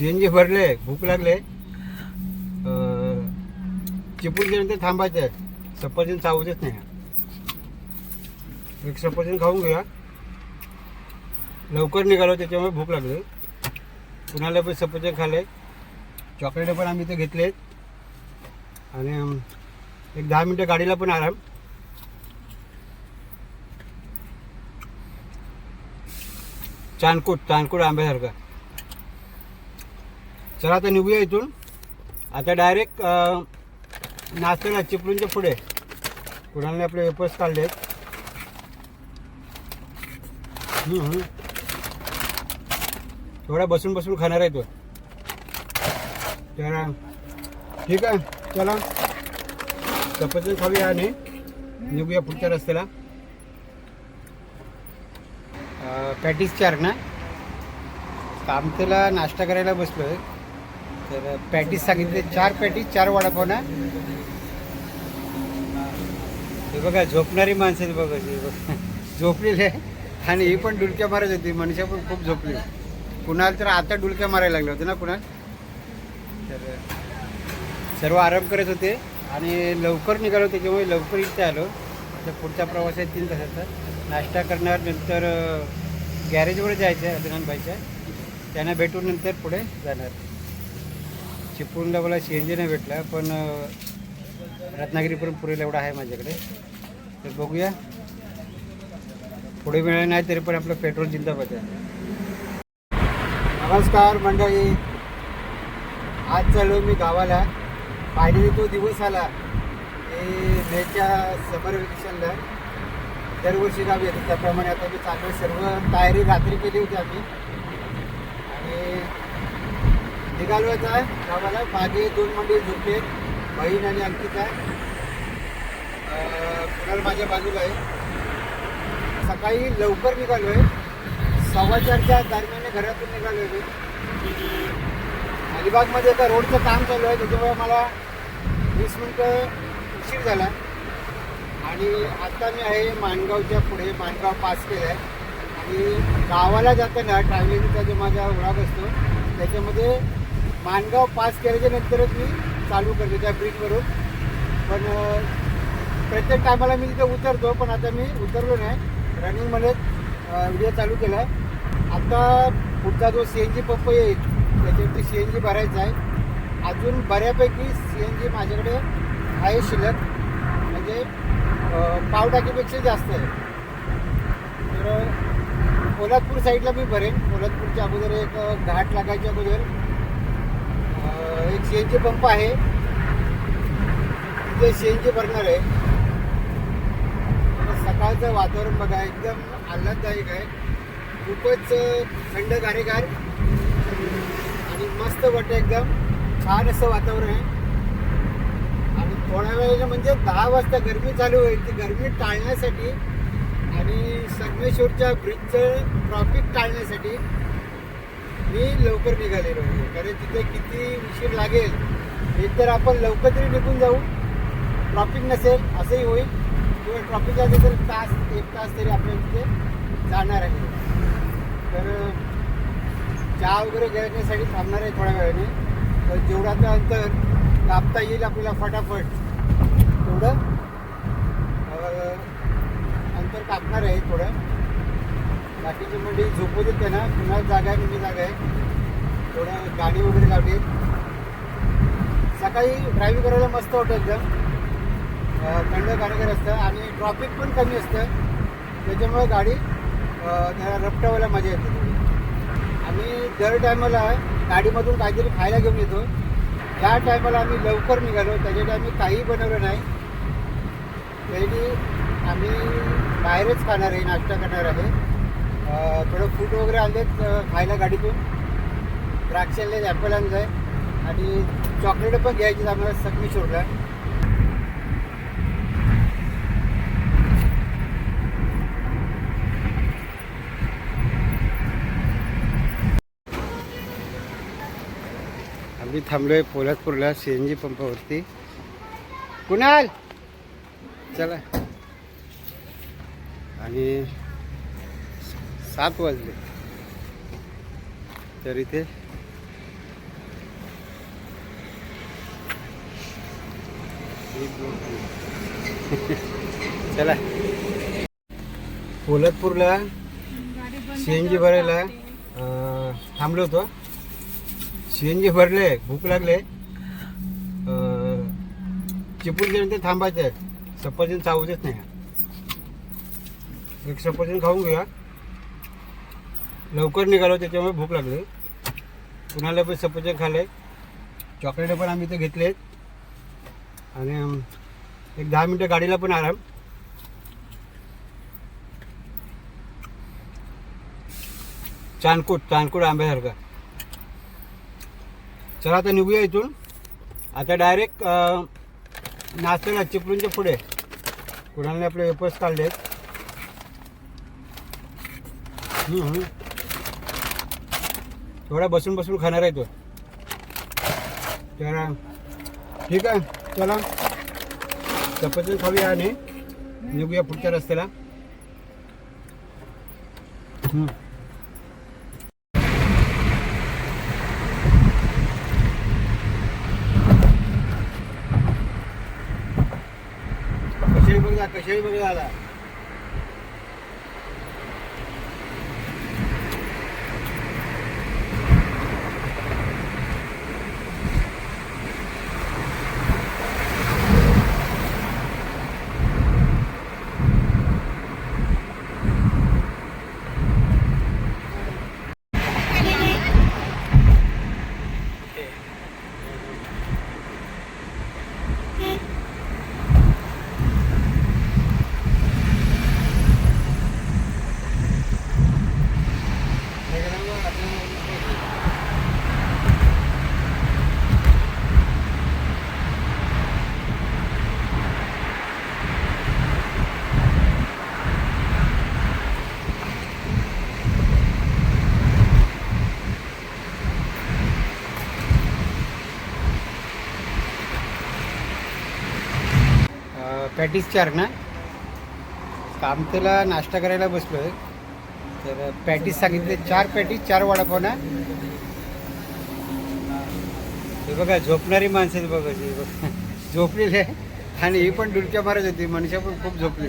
CNG भरले, भूक लागले, चिपून गेल्यानंतर थांबायचं आहे. सफरचंद चावतच नाही. एक सफरचंद खाऊन घेऊया. लवकर निघालो त्याच्यामुळे भूक लागली. कुणाला पण सफरचंद खाल्ले, चॉकलेट पण आम्ही इथे घेतलेत आणि एक 10 मिनटं गाडीला पण आराम. चानकूट आंब्यासारखा. चला आता निघूया इथून. आता डायरेक्ट नाश्त्याला चिपळूणच्या पुढे कुणाला आपले वेपर्स काढलेत. थोडा बसून बसून खाणार आहे तो. तर ठीक आहे, चला सफरचंद खाऊया आणि निघूया पुढच्या रस्त्याला. पॅटीस 4 ना. कामतेला नाश्ता करायला बसलो आहे. तर पॅटीस सांगितले, 4 पॅटीस 4 वडापाव ना. हे बघा झोपणारी माणसं आहेत बघा, हे बघा झोपलेले आणि ही पण डुलक्या मारत होती. मनुष्य पण खूप झोपली. कुणाल तर आता डुलक्या मारायला लागले होते ना कुणाल. तर सर्व आराम करत होते आणि लवकर निघालो त्याच्यामुळे लवकर इथे आलो. आता पुढचा प्रवास आहे 3 तासाचा. नाश्ता करणार, नंतर गॅरेजवर जायचं आहे अभिनंद भाईच्या. त्यांना भेटून नंतर पुढे जाणार. चिपळूणला मला CNG नाही भेटला, पण रत्नागिरीपर्यंत पुरेल एवढा आहे माझ्याकडे. तर बघूया, पुढे मिळालं नाही तरी पण आपलं पेट्रोल जिंदाबाद आहे. नमस्कार मंडळी, आज चालू मी गावाला. फायनली तो दिवस आला की मेच्या समर वेकेशनला. दरवर्षी गावी येते त्याप्रमाणे आता मी चालू. सर्व तयारी रात्री केली होती आम्ही आणि निघालो आता गावाला. मागे 2 मंडळी झोपले, बहीण आणि अंकिता. कुणाल माझ्या बाजूला आहे. सकाळी लवकर निघालो आहे, 4:15च्या दरम्यान घरातून निघालो आहे मी. अलिबागमध्ये एका रोडचं काम चालू आहे, त्याच्यामुळे मला 20 मिनटं उशीर झाला. आणि आता मी आहे माणगावच्या पुढे. माणगाव पास केलं आहे आणि गावाला जाताना ट्रॅव्हलिंगचा जो माझा व्लॉग असतो त्याच्यामध्ये माणगाव पास केल्याच्या नंतरच मी चालू करतो त्या ब्रिजवरून. पण प्रत्येक टायमाला मी तिथे उतरतो, पण आता मी उतरलो नाही. रनिंगमध्ये व्हिडिओ चालू केला आहे. आता पुढचा जो CNG पंप येईल त्याच्यावरती CNG भरायचा आहे. अजून बऱ्यापैकी CNG माझ्याकडे आहे शिल्लक, म्हणजे पावटाकीपेक्षा जास्त आहे. तर पोलादपूर साईडला मी भरेन. पोलादपूरच्या अगोदर एक घाट लागायच्या अगोदर एक CNG पंप आहे, तिथे CNG भरणार आहे. सकाळचं वातावरण बघा, एकदम आल्हाददायक आहे. खूपच थंड गारेगार आणि मस्त वाटतं. एकदम छान असं वातावरण आहे. आणि थोड्या वेळेला म्हणजे 10 वाजता गरमी चालू होईल. ती गरमी टाळण्यासाठी आणि संगमेश्वरच्या ब्रिजचं ट्रॉफिक टाळण्यासाठी मी लवकर निघालेलो आहे. कारण तिथे किती उशीर लागेल. एक तर आपण लवकर तरी निघून जाऊ, ट्रॉफिक नसेल असंही होईल, किंवा ट्रॉफिक असेल तर 1 तास तरी आपल्याला तिथे जाणार आहे. तर चहा वगैरे घेण्यासाठी थांबणार आहे थोड्या वेळाने. तर जेवढा ते अंतर कापता येईल आपल्याला फटाफट तेवढं अंतर कापणार आहे थोडं. बाकीची मंडळी झोपू देते ना, पुन्हा जागा आहे म्हणजे जागा आहे. थोडं गाडी वगैरे लावली. सकाळी ड्रायव्हिंग करायला मस्त वाटतं, एकदम थंड गारगार असतं आणि ट्रॉफिक पण कमी असतं. त्याच्यामुळे गाडी जरा रपटावायला मजा येते. आम्ही दर टायमाला गाडीमधून काहीतरी खायला घेऊन येतो. या टायमाला आम्ही लवकर निघालो, त्याच्यासाठी आम्ही काहीही बनवलं नाही. पहिली आम्ही बाहेरच खाणार आहे, नाश्ता करणार आहे. थोडं फ्रूट वगैरे आणलेत खायला गाडीतून. द्राक्ष आणले, ॲपल आणलं आहे आणि चॉकलेट पण घ्यायची आम्हाला संगमेश्वरला. आम्ही थांबलो आहे पोलादपूरला CNG पंपावरती. कुणाल चला. आणि 7 वाजले तर इथे 1 2 3 चला पोलतपूरला CNG भरायला थांबलो होतो. CNG भरले, भूक लागले, चिपळूणच्या नंतर थांबायचं आहे. सफरचंद चावतच नाही. एक सफरचंद खाऊन घेऊया. लवकर निघालो त्याच्यामुळे भूक लागली. कुणाला पण सफरचंद खाल्ले, चॉकलेट पण आम्ही इथे घेतलेत आणि एक 10 मिनटं गाडीला पण आराम. चानकूट आंब्यासारखा. चला आता निघूया इथून. आता डायरेक्ट नाश्त्याला चिपळूणच्या पुढे कुणाला आपले वेपर्स काढलेत. थोडा बसून बसून खाणार आहे तो. तर ठीक आहे, चला सफरचंद खाऊया आणि निघूया पुढच्या रस्त्याला. कशाही बघ दादा. पॅटीस 4 ना. कामतेला नाश्ता करायला बसलो आहे. तर पॅटीस सांगितले, 4 पॅटीस 4 वडापाव ना. हे बघा झोपणारी माणसं आहेत बघा. ते बघा झोपलेली आहे आणि ही पण डुलक्या मारत होती. मनुष्य पण खूप झोपली.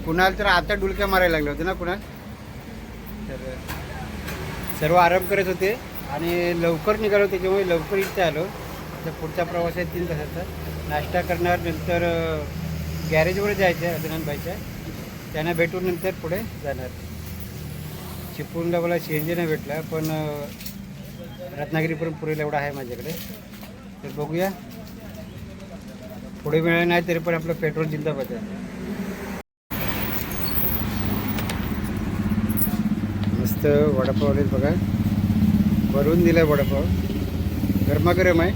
कुणाल तर आता डुलक्या मारायला लागले होते ना कुणाल. तर सर्व आराम करत होते आणि लवकर निघालो त्याच्यामुळे लवकर इथे आलो. तर पुढचा प्रवास आहे 3 तासाचा. नाश्ता करणार, नंतर गॅरेजवर जायचं आहे अभिनंदबाईच्या. त्यांना भेटून नंतर पुढे जाणार. चिपळूणला मला CNG नाही भेटला, पण रत्नागिरीपर्यंत पुरेल एवढा आहे माझ्याकडे. तर बघूया, पुढे मिळालं नाही तरी पण आपलं पेट्रोल जिंदाबाद आहे. मस्त वडापाव आले बघा. भरून दिला वडापाव. गरमागरम आहे.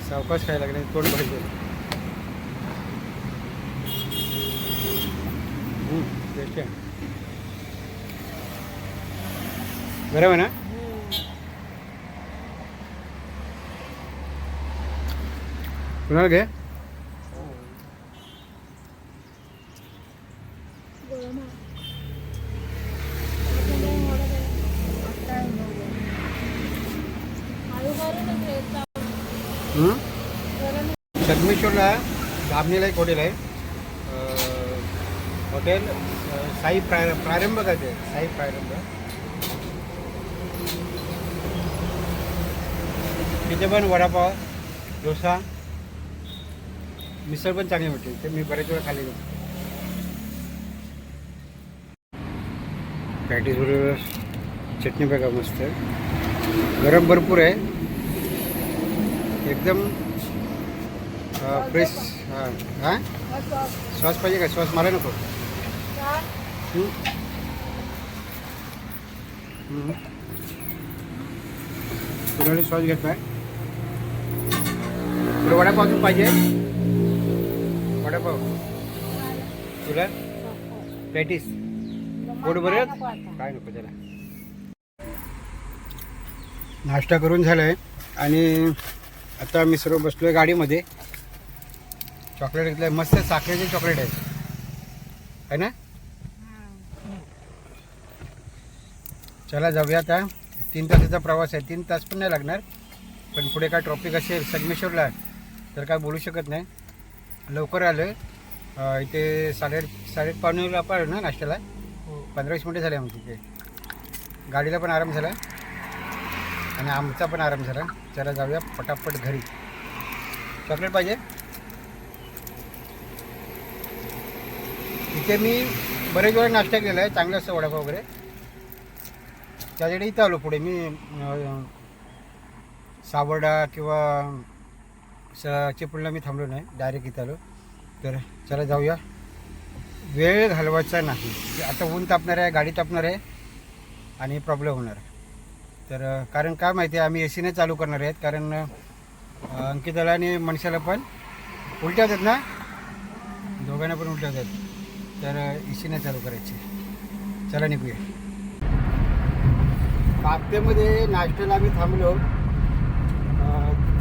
सावकाश खायला लागले, तोंड भरायचं. टेस्ट आहे. गरम आहे ना. कुणाला घे. संगमेश्वरला धामणीला एक हॉटेल आहे. हॉटेल साई प्रारंभ काय ते साई प्रारंभ. तिथे पण वडापाव, डोसा, मिसळ पण चांगली भेटते. ते मी बरेच वेळा खाल्ली. पॅटीस बरोबर चटणी बघा मस्त. गरम भरपूर आहे एकदम फ्रेश. हां हां सॉस पाहिजे का. सॉस मला नको. तुला सॉस घेत नाही. तुला वडापाव अजून पाहिजे. वडापाव तुला पॅटीस पोट भरेल काय नको त्याला. नाश्ता करून झाला आहे आणि आता मी सर्व बसलो आहे गाडीमध्ये. चॉकलेट घेतलं आहे. मस्त साखरेचे चॉकलेट आहे ना. चला जाऊया आता. 3 तासाचा प्रवास आहे. 3 तास पण नाही लागणार, पण पुढे काय ट्रॉफिक असेल संगमेश्वरला तर काय बोलू शकत नाही. लवकर आलं इथे 5:30 आपण ना नाश्त्याला 15-20 मिनटं झाले आमची इथे. गाडीला पण आराम झाला आणि आमचा पण आराम झाला. चला जाऊया पटापट घरी. चॉकलेट पाहिजे. इथे मी बरेच वेळा नाश्ता केलेला आहे, चांगलं असतं वडापाव वगैरे. त्यासाठी इथं आलो. पुढे मी सावर्डा किंवा चिपळूणला मी थांबलो नाही, डायरेक्ट इथं आलो. तर चला जाऊया. वेळ घालवायचा नाही. आता ऊन तापणार आहे, गाडी तापणार आहे आणि प्रॉब्लेम होणार. तर कारण काय माहिती आहे, आम्ही ए सीने चालू करणार आहेत. कारण अंकिताला आणि मनीषाला पण उलट्या होतात ना, दोघांना पण उलट्या होतात. तर ए सीने चालू करायची. चला निघूया. कापतेमध्ये नाश्त्याला आम्ही थांबलो.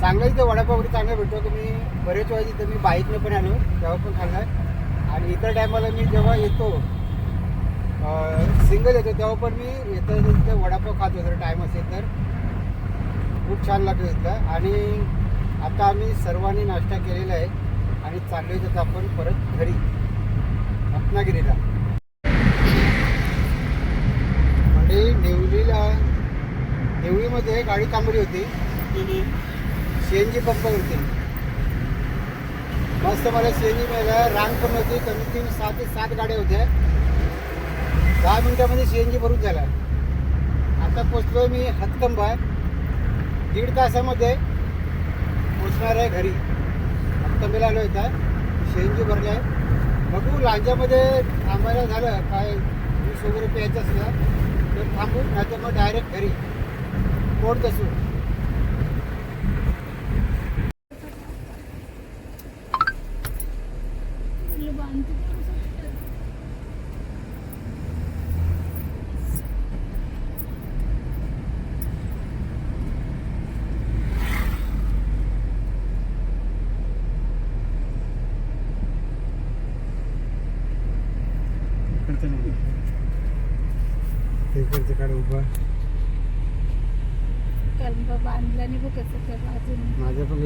चांगलं इथं वडापाव वगैरे चांगला भेटतो. तर मी बरेच वेळा इथं मी बाईकने पण आलो, तेव्हा पण खाल्ला आहे. आणि इतर टायमाला मी जेव्हा येतो सिंगल येतो तेव्हा पण मी इथं वडापाव खातो जर टाईम असेल तर. खूप छान लागतो इथं. आणि आता आम्ही सर्वांनी नाश्ता केलेला आहे आणि चाललो जातो आपण परत घरी रत्नागिरीला. म्हणजे नेवळीमध्ये गाडी थांबली होती CNG पंपावरती. मस्त मला CNG मिळाला. रांग पण होती, कमीत कमी 6 ते 7 गाड्या होत्या. 10 मिनिटामध्ये CNG भरून झाला. आता पोचलो मी हातकंबा. 1.5 तासामध्ये पोचणार आहे घरी. हातकंबेला आलो इथं. CNG भरलं आहे. बघू लांजामध्ये थांबायला झालं काय ज्यूस वगैरे प्यायचं असलं तर थांबू, नाही तर मग डायरेक्ट घरी कोण कसू. इकडचं काढ उभा. बांधल्याने बघ कसं त्या बाजूने माझं पण